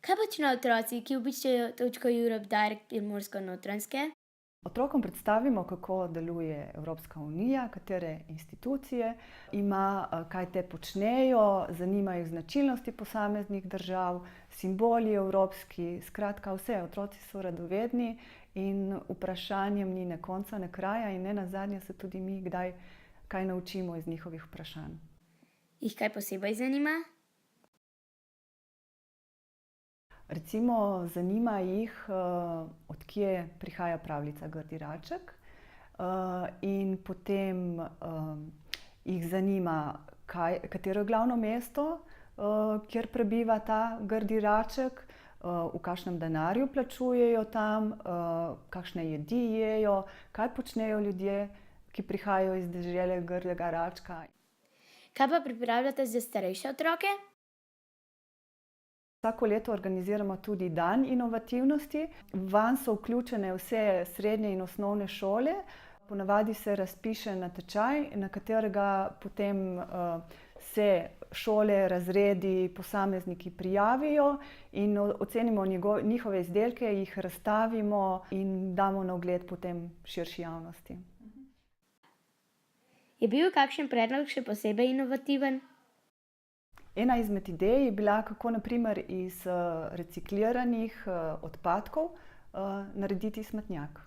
Kaj počnejo otroci, ki obiščejo točko Europe Direct Primorsko-Notranjske? Otrokom predstavimo, kako deluje Evropska unija, katere institucije ima, kaj te počnejo, zanimajo jih značilnosti posameznih držav, simboli evropski, skratka vse. Otroci so radovedni in vprašanjem ni ne konca, ne kraja in nenazadnje se tudi mi kdaj kaj naučimo iz njihovih vprašanj. Jih kaj posebej zanima? Recimo zanima jih, od kje prihaja pravljica Grdi raček, in potem jih zanima, katero je glavno mesto, kjer prebiva ta grdi raček, v kakšnem denarju plačujejo tam, kakšne jedi jejo, kaj počnejo ljudje, ki prihajajo iz dežele Grdega račka. Kaj pa pripravljate za starejše otroke? Vsako leto organiziramo tudi dan inovativnosti. Vanj so vključene vse srednje in osnovne šole. Ponavadi se razpiše natečaj, na katerega potem se šole, razredi, posamezniki prijavijo in ocenimo njihove izdelke, jih razstavimo in damo na ogled potem širši javnosti. Je bil kakšen predlog še posebej inovativen? Ena izmed idej je bila, kako na primer iz recikliranih odpadkov narediti smetnjak.